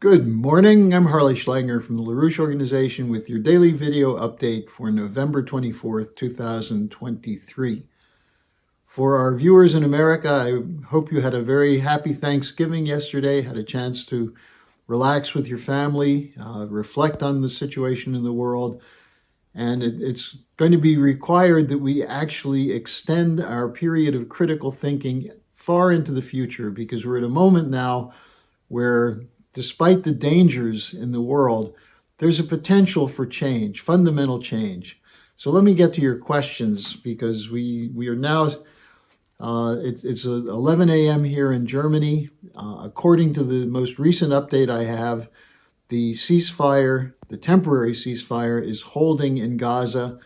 Good morning. I'm Harley Schlanger from the LaRouche Organization with your daily video update for November 24th, 2023. For our viewers in America, I hope you had a very happy Thanksgiving yesterday, had a chance to relax with your family, reflect on the situation in the world, and it's going to be required that we actually extend our period of critical thinking far into the future, because we're at a moment now where, despite the dangers in the world, there's a potential for change, fundamental change. So let me get to your questions, because we are now, it's 11 a.m. here in Germany. According to the most recent update I have, the ceasefire, the temporary ceasefire, is holding in Gaza,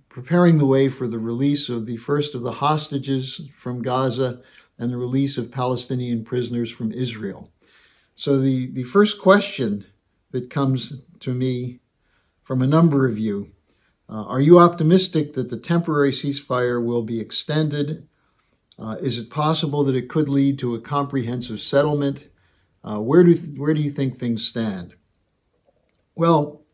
preparing the way for the release of the first of the hostages from Gaza and the release of Palestinian prisoners from Israel. So the first question that comes to me from a number of you, are you optimistic that the temporary ceasefire will be extended? Is it possible that it could lead to a comprehensive settlement? Where do you think things stand? Well,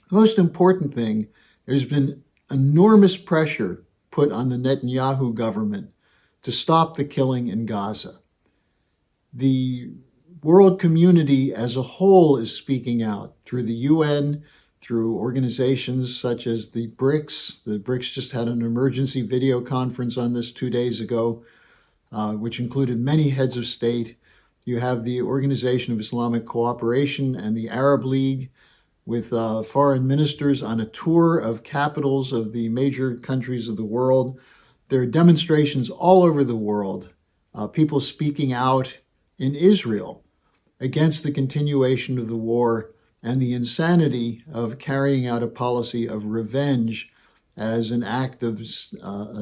the most important thing, there's been enormous pressure put on the Netanyahu government to stop the killing in Gaza. The world community as a whole is speaking out through the UN, through organizations such as the BRICS. The BRICS just had an emergency video conference on this 2 days ago, which included many heads of state. You have the Organization of Islamic Cooperation and the Arab League, with foreign ministers on a tour of capitals of the major countries of the world. There are demonstrations all over the world, people speaking out in Israel against the continuation of the war and the insanity of carrying out a policy of revenge as an act of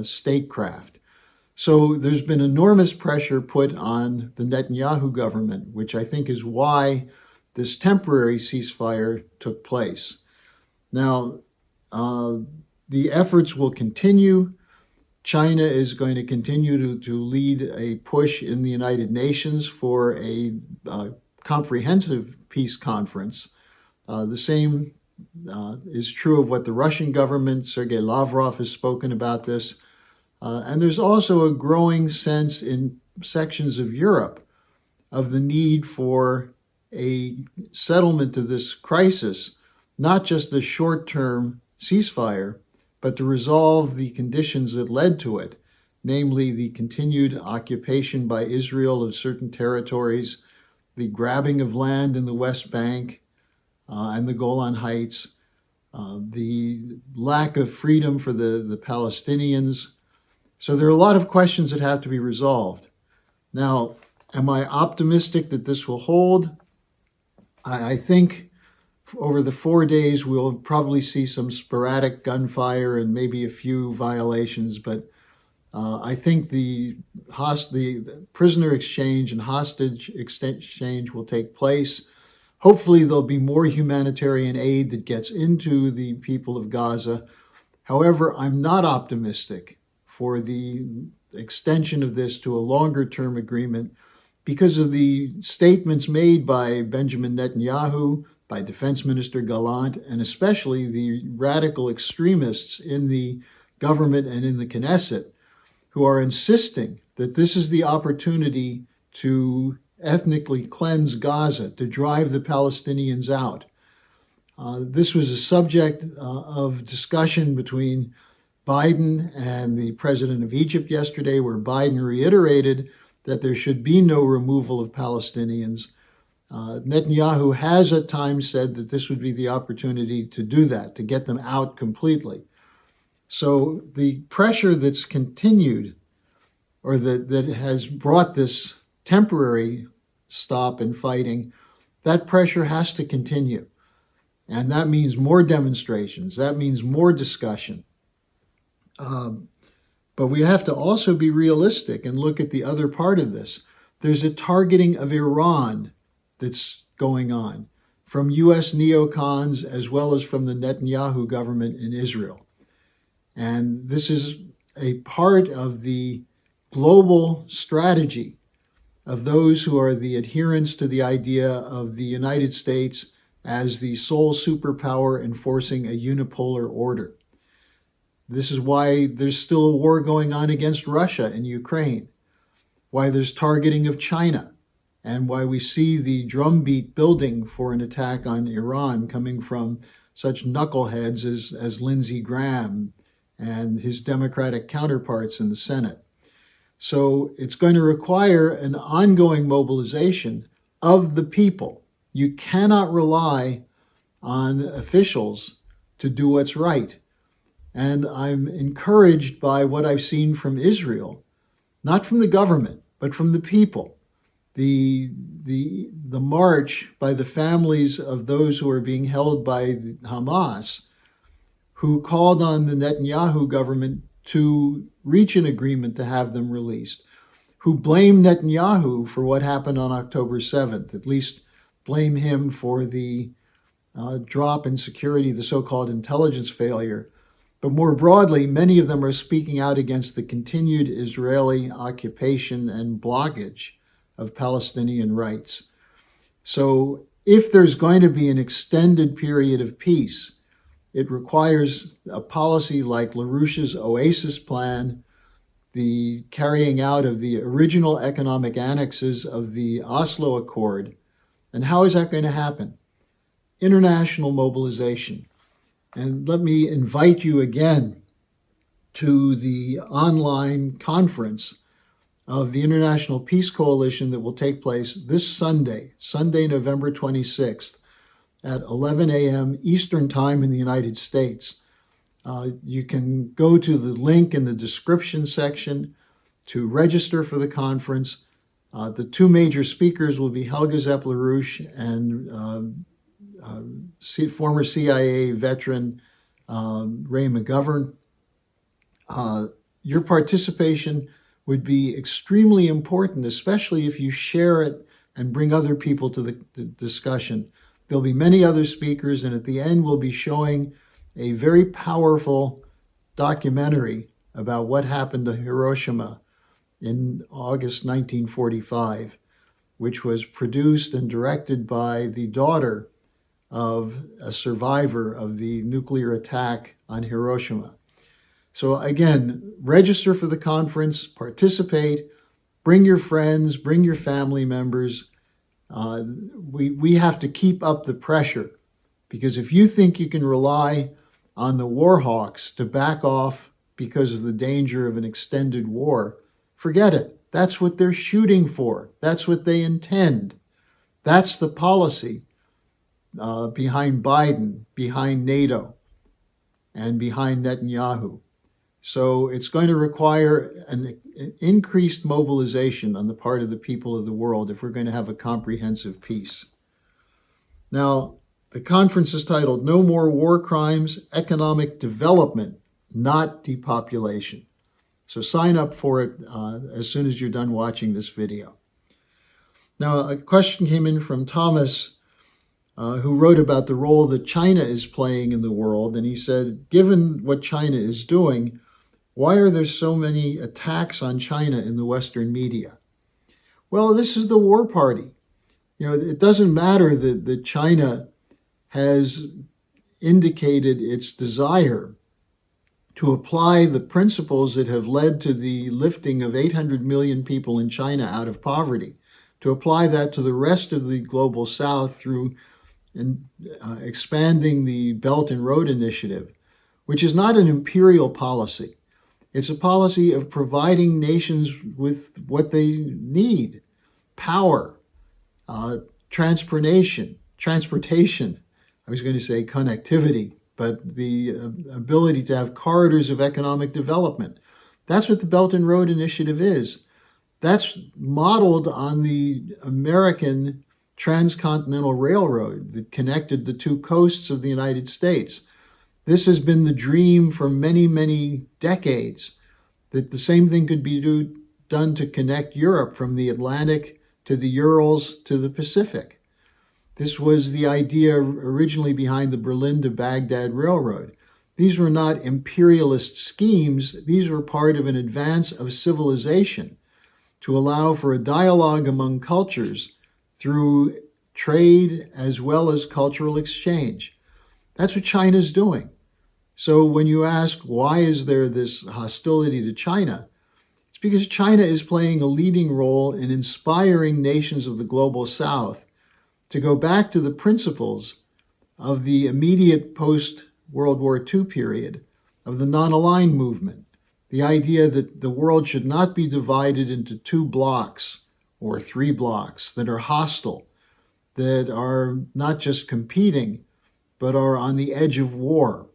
statecraft. So there's been enormous pressure put on the Netanyahu government, which I think is why this temporary ceasefire took place. Now, the efforts will continue. China is going to continue to lead a push in the United Nations for a comprehensive peace conference. The same is true of what the Russian government, Sergei Lavrov, has spoken about this. And there's also a growing sense in sections of Europe of the need for a settlement to this crisis, not just a short-term ceasefire, but to resolve the conditions that led to it, namely the continued occupation by Israel of certain territories, the grabbing of land in the West Bank and the Golan Heights, the lack of freedom for the Palestinians. So there are a lot of questions that have to be resolved. Now, am I optimistic that this will hold? I think over the 4 days, we'll probably see some sporadic gunfire and maybe a few violations, but I think the prisoner exchange and hostage exchange will take place. Hopefully, there'll be more humanitarian aid that gets into the people of Gaza. However, I'm not optimistic for the extension of this to a longer-term agreement, because of the statements made by Benjamin Netanyahu, by Defense Minister Gallant, and especially the radical extremists in the government and in the Knesset, who are insisting that this is the opportunity to ethnically cleanse Gaza, to drive the Palestinians out. This was a subject of discussion between Biden and the president of Egypt yesterday, where Biden reiterated that there should be no removal of Palestinians. Netanyahu has at times said that this would be the opportunity to do that, to get them out completely. So the pressure that's continued, or that has brought this temporary stop in fighting, that pressure has to continue. And that means more demonstrations. That means more discussion. But we have to also be realistic and look at the other part of this. There's a targeting of Iran that's going on from U.S. neocons as well as from the Netanyahu government in Israel. And this is a part of the global strategy of those who are the adherents to the idea of the United States as the sole superpower enforcing a unipolar order. This is why there's still a war going on against Russia in Ukraine, why there's targeting of China, and why we see the drumbeat building for an attack on Iran coming from such knuckleheads as Lindsey Graham and his Democratic counterparts in the Senate. So it's going to require an ongoing mobilization of the people. You cannot rely on officials to do what's right. And I'm encouraged by what I've seen from Israel, not from the government, but from the people. The march by the families of those who are being held by Hamas, who called on the Netanyahu government to reach an agreement to have them released, who blame Netanyahu for what happened on October 7th, at least blame him for the drop in security, the so-called intelligence failure. But more broadly, many of them are speaking out against the continued Israeli occupation and blockage of Palestinian rights. So if there's going to be an extended period of peace, it requires a policy like LaRouche's Oasis Plan, the carrying out of the original economic annexes of the Oslo Accord. And how is that going to happen? International mobilization. And let me invite you again to the online conference of the International Peace Coalition that will take place this Sunday, November 26th, at 11 a.m. Eastern Time in the United States. You can go to the link in the description section to register for the conference. The two major speakers will be Helga Zepp-LaRouche and former CIA veteran Ray McGovern. Your participation would be extremely important, especially if you share it and bring other people to the discussion. There'll be many other speakers, and at the end we'll be showing a very powerful documentary about what happened to Hiroshima in August 1945, which was produced and directed by the daughter of a survivor of the nuclear attack on Hiroshima. So again, register for the conference, participate, bring your friends, bring your family members. We have to keep up the pressure, because if you think you can rely on the war hawks to back off because of the danger of an extended war, forget it. That's what they're shooting for. That's what they intend. That's the policy behind Biden, behind NATO, and behind Netanyahu. So it's going to require an increased mobilization on the part of the people of the world if we're going to have a comprehensive peace. Now, the conference is titled No More War Crimes, Economic Development, Not Depopulation. So sign up for it as soon as you're done watching this video. Now, a question came in from Thomas, who wrote about the role that China is playing in the world. And he said, given what China is doing, why are there so many attacks on China in the Western media? Well, this is the war party. You know, it doesn't matter that China has indicated its desire to apply the principles that have led to the lifting of 800 million people in China out of poverty, to apply that to the rest of the global South through expanding the Belt and Road Initiative, which is not an imperial policy. It's a policy of providing nations with what they need: power, transportation. I was going to say connectivity, but the ability to have corridors of economic development. That's what the Belt and Road Initiative is. That's modeled on the American transcontinental railroad that connected the two coasts of the United States. This has been the dream for many, many decades, that the same thing could be done to connect Europe from the Atlantic to the Urals to the Pacific. This was the idea originally behind the Berlin to Baghdad Railroad. These were not imperialist schemes. These were part of an advance of civilization. to allow for a dialogue among cultures through trade as well as cultural exchange. That's what China's doing. So when you ask why is there this hostility to China, it's because China is playing a leading role in inspiring nations of the global South to go back to the principles of the immediate post-World War II period of the non-aligned movement, the idea that the world should not be divided into two blocks or three blocks that are hostile, that are not just competing, but are on the edge of war.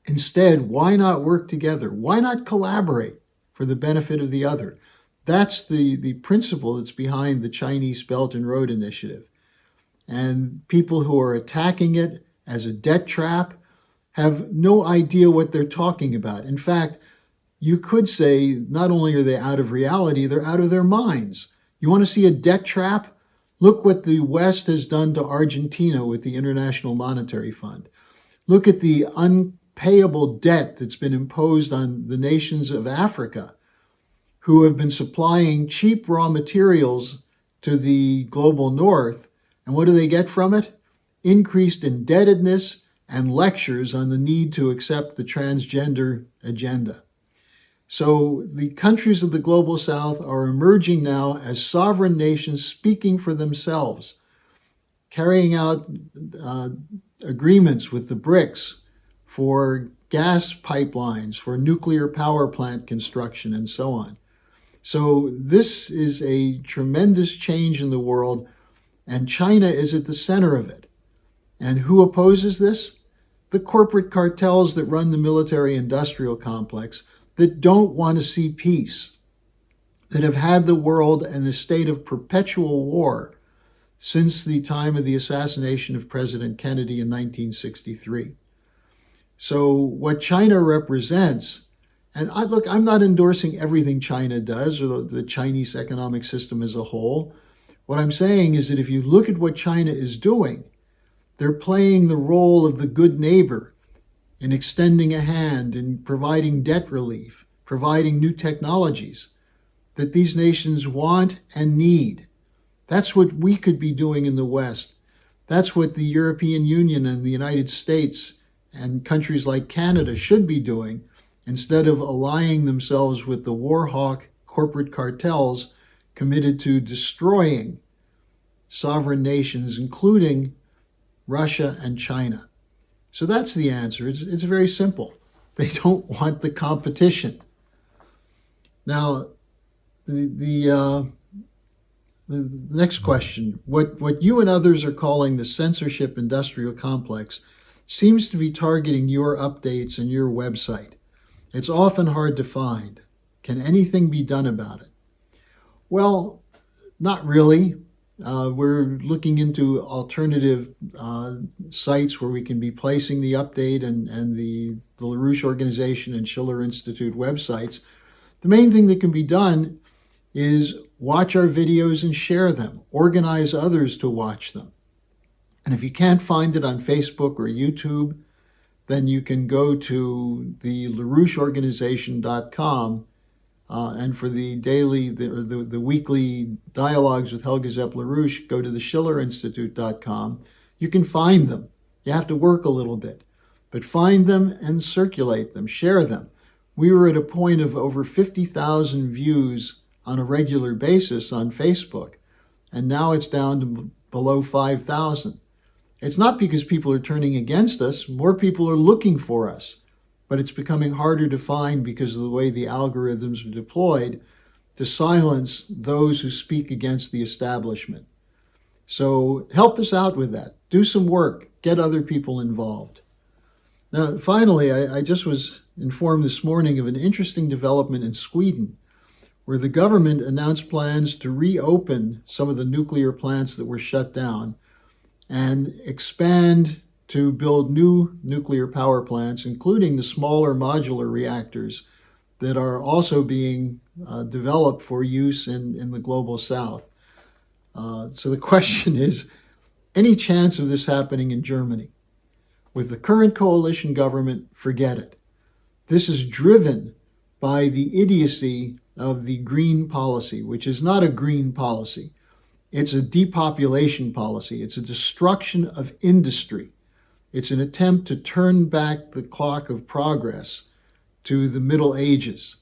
Instead, why not work together? Why not collaborate for the benefit of the other? That's the principle that's behind the Chinese Belt and Road Initiative. And people who are attacking it as a debt trap have no idea what they're talking about. In fact, you could say not only are they out of reality, they're out of their minds. You want to see a debt trap? Look what the West has done to Argentina with the International Monetary Fund. Look at the unpayable debt that's been imposed on the nations of Africa, who have been supplying cheap raw materials to the global North. And what do they get from it? Increased indebtedness and lectures on the need to accept the transgender agenda. So the countries of the global South are emerging now as sovereign nations speaking for themselves, carrying out agreements with the BRICS for gas pipelines, for nuclear power plant construction, and so on. So this is a tremendous change in the world, and China is at the center of it. And who opposes this? The corporate cartels that run the military-industrial complex that don't want to see peace, that have had the world in a state of perpetual war since the time of the assassination of President Kennedy in 1963. So what China represents, and I'm not endorsing everything China does or the Chinese economic system as a whole. What I'm saying is that if you look at what China is doing, they're playing the role of the good neighbor in extending a hand, in providing debt relief, providing new technologies that these nations want and need. That's what we could be doing in the West. That's what the European Union and the United States and countries like Canada should be doing, instead of allying themselves with the war hawk corporate cartels committed to destroying sovereign nations, including Russia and China. So that's the answer. It's very simple. They don't want the competition. Now, the next question, what you and others are calling the censorship industrial complex seems to be targeting your updates and your website. It's often hard to find. Can anything be done about it? Well, not really. We're looking into alternative sites where we can be placing the update and the LaRouche Organization and Schiller Institute websites. The main thing that can be done is watch our videos and share them. Organize others to watch them. And if you can't find it on Facebook or YouTube, then you can go to the LaRoucheOrganization.com and for the daily, the weekly dialogues with Helga Zepp-LaRouche, go to the SchillerInstitute.com. You can find them. You have to work a little bit, but find them and circulate them, share them. We were at a point of over 50,000 views on a regular basis on Facebook, and now it's down to below 5,000. It's not because people are turning against us. More people are looking for us, but it's becoming harder to find because of the way the algorithms are deployed to silence those who speak against the establishment. So help us out with that. Do some work. Get other people involved. Now, finally, I just was informed this morning of an interesting development in Sweden, where the government announced plans to reopen some of the nuclear plants that were shut down and expand to build new nuclear power plants, including the smaller modular reactors that are also being developed for use in the global South. So the question is, any chance of this happening in Germany? With the current coalition government, forget it. This is driven by the idiocy of the green policy, which is not a green policy. It's a depopulation policy. It's a destruction of industry. It's an attempt to turn back the clock of progress to the Middle Ages.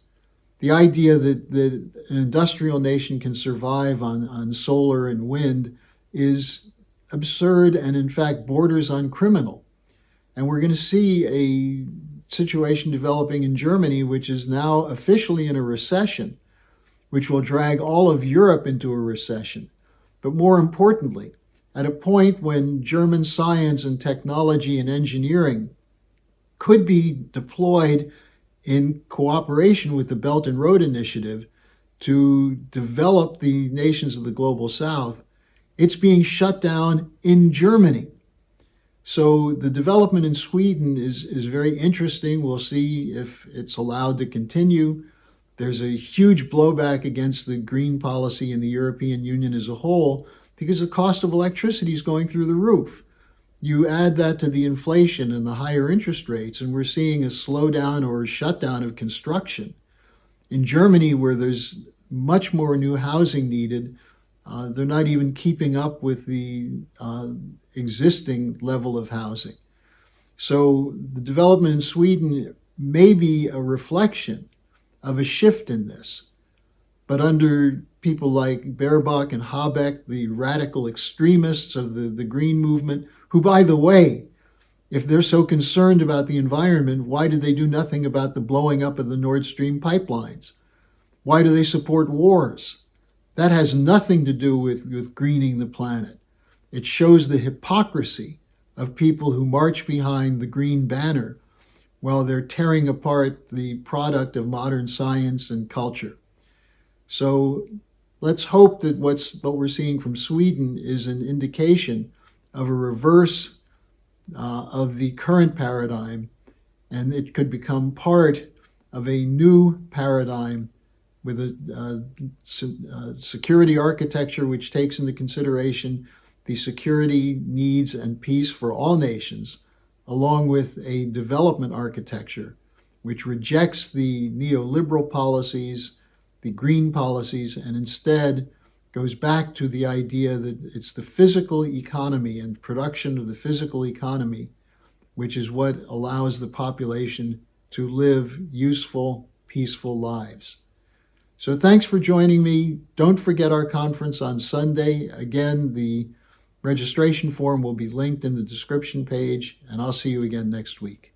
The idea that an industrial nation can survive on solar and wind is absurd and, in fact, borders on criminal. And we're going to see a situation developing in Germany, which is now officially in a recession, which will drag all of Europe into a recession. But more importantly, at a point when German science and technology and engineering could be deployed in cooperation with the Belt and Road Initiative to develop the nations of the Global South, it's being shut down in Germany. So the development in Sweden is very interesting. We'll see if it's allowed to continue. There's a huge blowback against the green policy in the European Union as a whole because the cost of electricity is going through the roof. You add that to the inflation and the higher interest rates, and we're seeing a slowdown or a shutdown of construction. In Germany, where there's much more new housing needed, they're not even keeping up with the existing level of housing. So the development in Sweden may be a reflection of a shift in this. But under people like Baerbock and Habeck, the radical extremists of the green movement, who, by the way, if they're so concerned about the environment, why did they do nothing about the blowing up of the Nord Stream pipelines? Why do they support wars? That has nothing to do with greening the planet. It shows the hypocrisy of people who march behind the green banner while they're tearing apart the product of modern science and culture. So let's hope that what we're seeing from Sweden is an indication of a reverse of the current paradigm, and it could become part of a new paradigm with a security architecture which takes into consideration the security needs and peace for all nations, along with a development architecture which rejects the neoliberal policies, the green policies, and instead goes back to the idea that it's the physical economy and production of the physical economy which is what allows the population to live useful, peaceful lives. So thanks for joining me. Don't forget our conference on Sunday. Again, the registration form will be linked in the description page, and I'll see you again next week.